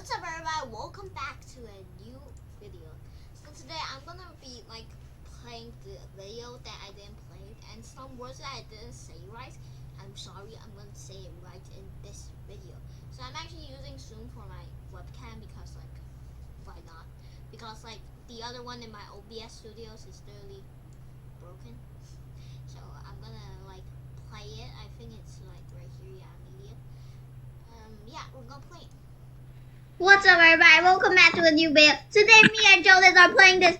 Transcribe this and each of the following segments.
What's up, everybody? Welcome back to a new video. So today I'm gonna be playing the video that I didn't play, and some words that I didn't say right. I'm sorry, I'm gonna say it right in this video. So I'm actually using Zoom for my webcam because why not? Because the other one in my OBS studios is literally broken. So I'm gonna play it. I think it's right here, yeah, media. Yeah, we're gonna play it. What's up, everybody? Welcome back to a new video. Today, me and Jonas are playing this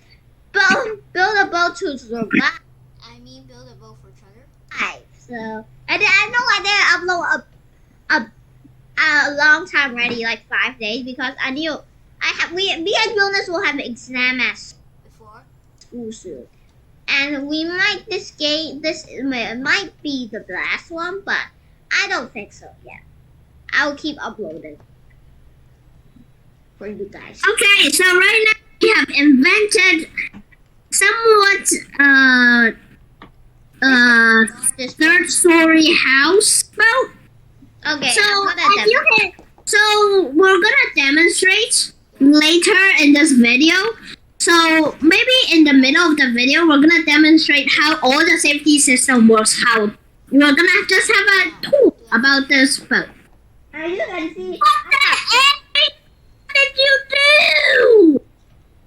build a boat to survive. I mean, build a boat for treasure. So, and I know I didn't upload a long time already, like 5 days, because I knew me and Jonas will have an exam at Before school soon, and we might this might be the last one, but I don't think so yet. I'll keep uploading for you guys. Okay, so right now we have invented somewhat This third story house boat. Okay, So we're gonna demonstrate later in this video. So maybe in the middle of the video we're gonna demonstrate how all the safety system works, how we're gonna just have a tool about this boat. As you can see, What the heck did you do?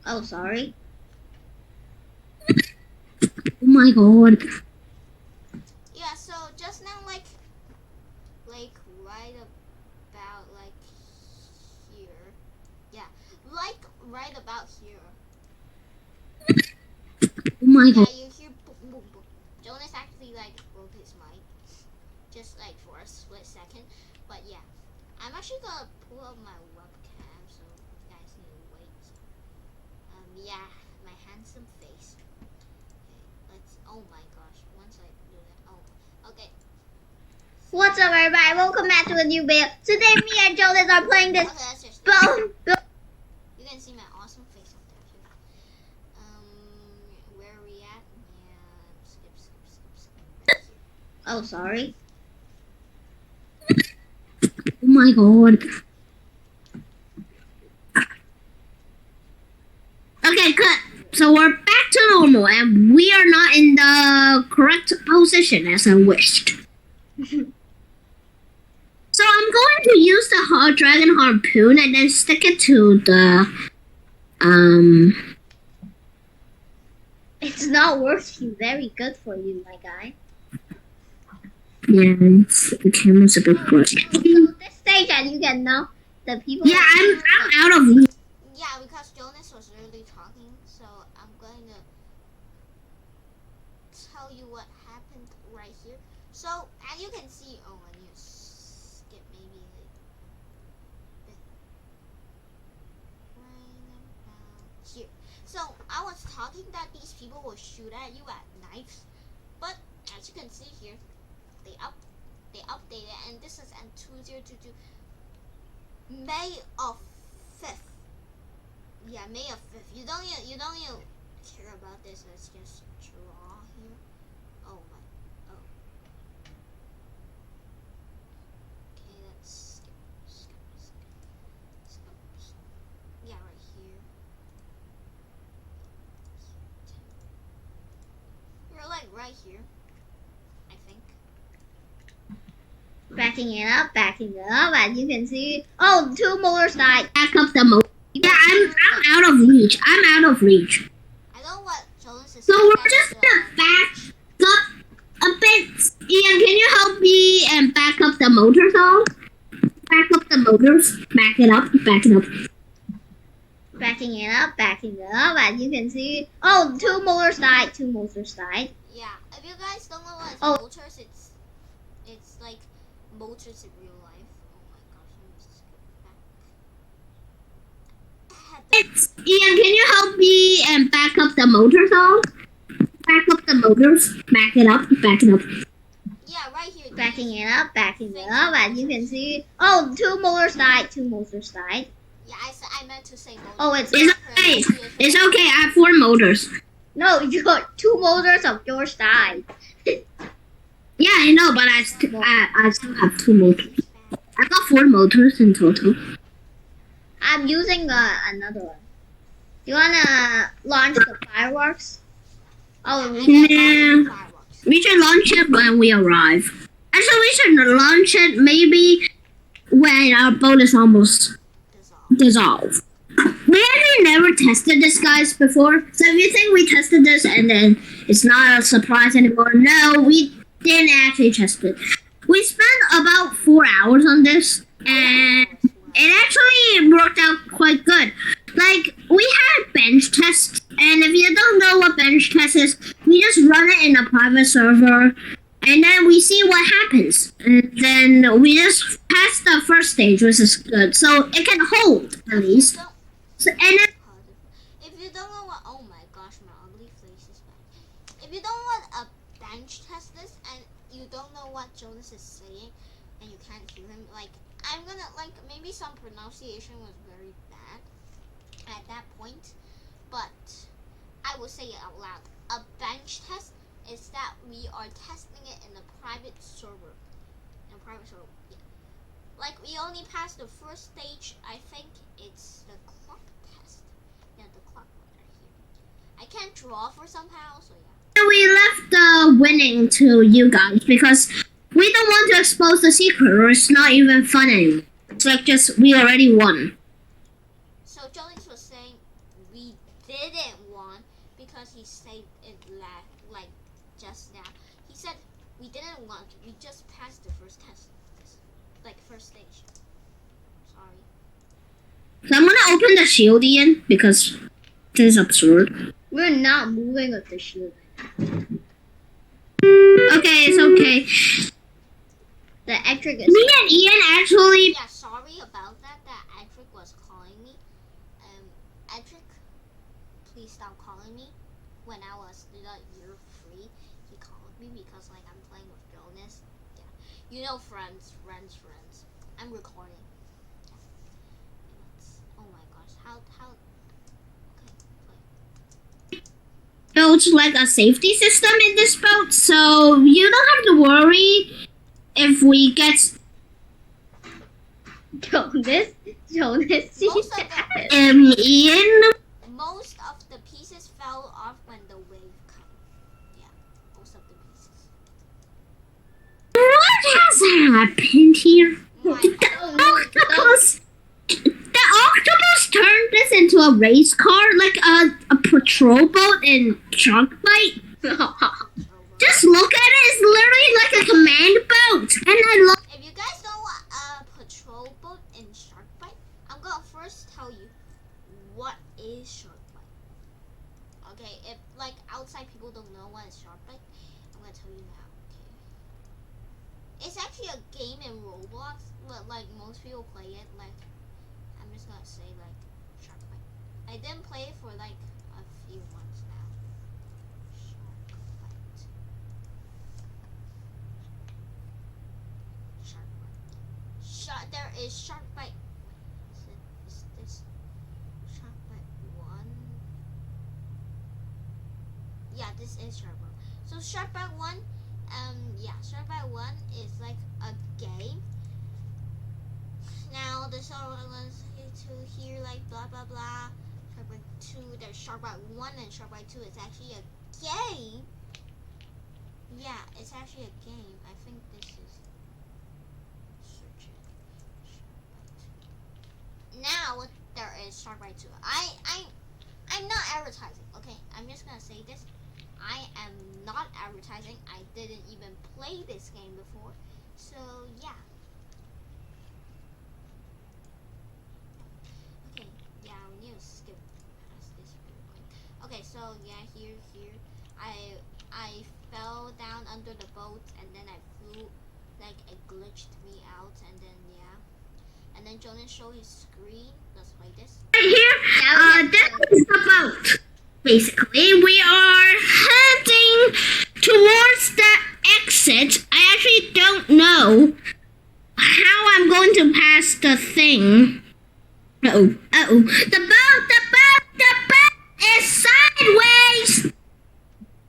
oh, sorry. Oh my god. yeah, so just now right about here. Yeah, right about here. Oh my Yeah, god. you hear boom boom boom. Jonas actually broke his mic just for a split second. But yeah, I'm actually gonna pull up my webcam, so you guys need to wait. Yeah, my handsome face. Okay, let's. Oh my gosh, once I do that. Oh, okay. What's up, everybody? Welcome back to a new video. Today, me and Jonas are playing this Okay, let's just. build. You can see my awesome face up there too. Where are we at? Yeah, skip. Right here. Oh, sorry. Oh my god. Okay, cut. So we're back to normal and we are not in the correct position as I wished. So I'm going to use the dragon harpoon and then stick it to the It's not working very good for you, my guy. yeah, the camera's a bit bright. So this stage, as you can know, the people. Yeah, I'm out of reach. Yeah, because Jonas was really talking, so I'm going to tell you what happened right here. So, as you can see, oh, I need to skip maybe bit right about here. So, I was talking that these people will shoot at you at knives, but as you can see here, they updated, and this is in 2022 May of 5th. Yeah, May of 5th. You don't even care about this. Let's just draw here. Oh my. Oh. Okay, let's skip. Yeah, right here. You're right here, I think. Backing it up, as you can see. Oh, 2 motors died. Back up the motor. Yeah, I'm out of reach. I'm out of reach. I know what Jonas is So saying. we're just gonna back up a bit. Ian, can you help me and back up the motors all? Back up the motors. Back it up. Back it up. Backing it up, as you can see. Oh, 2 motors died. Yeah, if you guys don't know what is Oh. motors, it's like motors in real life. Oh my gosh, let me just go back. It's Ian, can you help me and back up the motors all? Back up the motors. Back it up. Back it up. Yeah, right here. Backing it up, as you can see. Oh, 2 motors died. Yeah, I meant to say motors. Oh, it's It's okay. It's okay. I have 4 motors. no, you got 2 motors of yours died. Yeah, I know, but I still have 2 motors. I got 4 motors in total. I I'm using another one. You wanna launch the fireworks? Oh, we Yeah. can Fireworks. We should launch it when we arrive. Actually, we should launch it maybe when our boat is almost dissolved. We actually never tested this, guys, before. So if you think we tested this and then it's not a surprise anymore, no, we didn't actually test it. We spent about 4 hours on this, and it actually worked out quite good. Like, we had bench tests, and if you don't know what bench test is, we just run it in a private server, and then we see what happens. And then we just pass the first stage, which is good. So it can hold, at least. So, and then, If you don't know what, oh my gosh, my ugly face is back. If you don't want a bench test this and you don't know what Jonas is saying and you can't hear him, like, I'm gonna, like, maybe some pronunciation was very bad at that point, but I will say it out loud. A bench test is that we are testing it in a private server. In a private server, yeah. Like, we only passed the first stage. I think it's the clock test. Yeah, the clock one right here. I can't draw for somehow, so yeah. we left the winning to you guys because we don't want to expose the secret or it's not even fun anymore. It's like just we already won. So Jonas was saying we didn't won because he said it like just now. He said we didn't won. We just passed the first test, like first stage. Sorry. So I'm gonna open the shield again because this is absurd. we're not moving with the shield. Okay, it's okay. The electric is. Me and Ian actually Yeah, sorry about that. That Edric was calling me. Edric, please stop calling me. When I was year free, he called me because like I'm playing with Jonas. Yeah, you know, friends. I'm recording. Yeah. Oh my gosh, how? Okay, play. built like a safety system in this boat, so you don't have to worry if we get Jonas sees Most of that. Ian. Most of the pieces fell off when the wave came. Yeah, most of the pieces. What has happened here? My Octopus. The octopus turned this into a race car, like a patrol boat in Shark Bite. Just look at it; it's literally like a command boat, and I love. If you guys know what a patrol boat in Shark Bite, I'm gonna first tell you what is Shark Bite. Okay, if like outside people don't know what is Shark Bite, I'm gonna tell you now. Okay, it's actually a game in Roblox, but like most people play it. Like I'm just gonna say like Shark Bite. I didn't play it for like a few months now. Shark Bite. There is Shark Bite. Is this Shark Bite 1? Yeah, this is Shark Bite. So Shark Bite 1, yeah, Shark Bite 1 is like a game. Now the song was to hear like blah blah blah. Shark Bite 2, there's Shark Bite 1 and Shark Bite 2 is actually a game. Yeah, it's actually a game. I think this is search it. Now there is Shark Bite 2. I'm not advertising, okay? I'm just gonna say this. I am not advertising. I didn't even play this game before. So yeah. Okay, yeah, we need to skip past this real quick. Okay, so yeah, here I fell down under the boat and then I flew, like it glitched me out and then yeah. And then Jonas showed his screen. Let's play this. Right here, that is the boat. Basically, we are heading towards the exit. I actually don't know how I'm going to pass the thing. Uh-oh. The boat is sideways.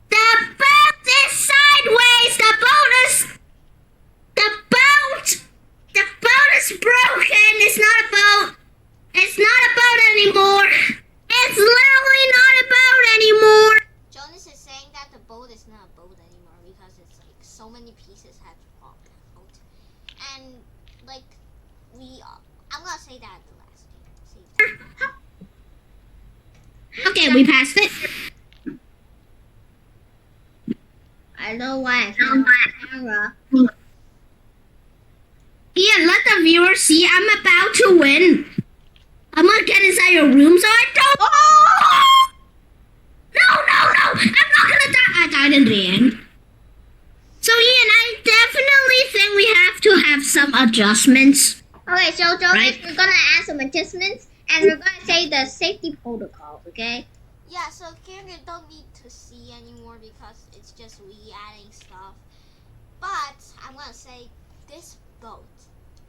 The boat is sideways. The boat is broken. It's not a boat. It's not say that at the last game. See? Okay, we passed it. I know why I found my camera. Here, let the viewers see I'm about to win. I'm gonna get inside your room so I don't. Oh! No! I'm not gonna die. I died in the end. So Ian, I definitely think we have to have some adjustments. Okay, so Jonas, Right. we're gonna add some adjustments, and we're gonna say the safety protocols. Okay? Yeah, so here you don't need to see anymore because it's just re-adding stuff. But I'm gonna say this boat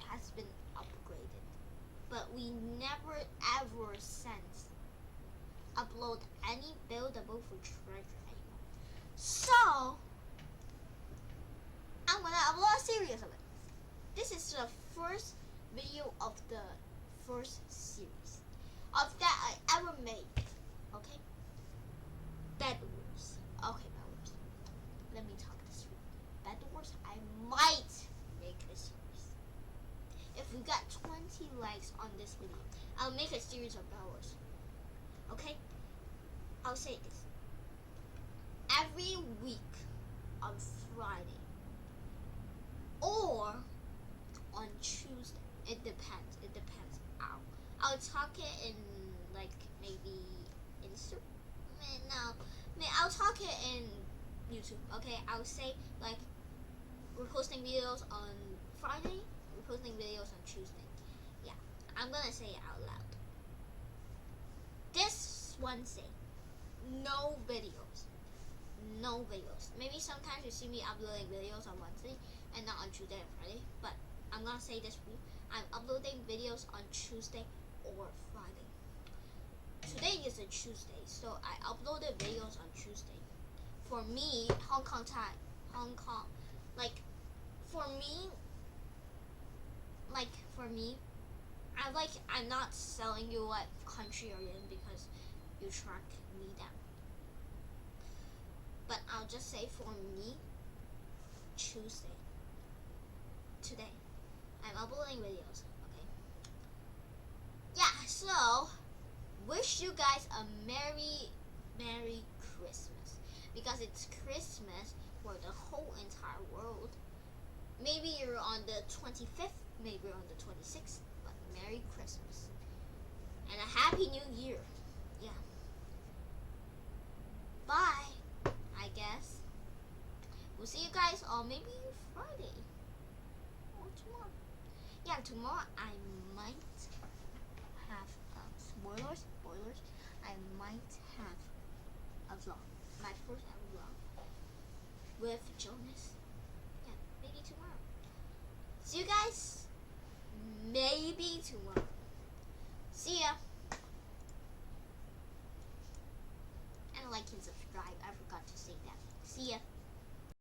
has been upgraded, but we never ever since upload any buildable for treasure anymore. So I'm gonna upload a series of it. This is the first video of the first series of that I ever made. Okay? Bedwars. Okay, Bedwars. Let me talk this through. Bedwars, I might make a series. If we got 20 likes on this video, I'll make a series of Bedwars. Okay? I'll say this. Every week on Friday or on Tuesday. It depends. I'll talk it in like maybe Instagram. No, I'll talk it in YouTube. Okay, I'll say like we're posting videos on Friday. We're posting videos on Tuesday. Yeah, I'm gonna say it out loud. This Wednesday, no videos. Maybe sometimes you see me uploading videos on Wednesday and not on Tuesday and Friday. But I'm gonna say this for you. I'm uploading videos on Tuesday or Friday. Today is a Tuesday, so I uploaded videos on Tuesday. For me, Hong Kong, I'm not telling you what country you're in because you track me down. But I'll just say for me, Tuesday. Today, I'm uploading videos. Okay. Yeah. So, wish you guys a Merry Christmas because it's Christmas for the whole entire world. Maybe you're on the 25th, maybe you're on the 26th, but Merry Christmas and a Happy New Year. Yeah. Bye. I guess we'll see you guys on maybe Friday or tomorrow. Yeah, tomorrow I might have spoilers. I might have a vlog, my first ever vlog with Jonas. Yeah, maybe tomorrow. See you guys maybe tomorrow. See ya.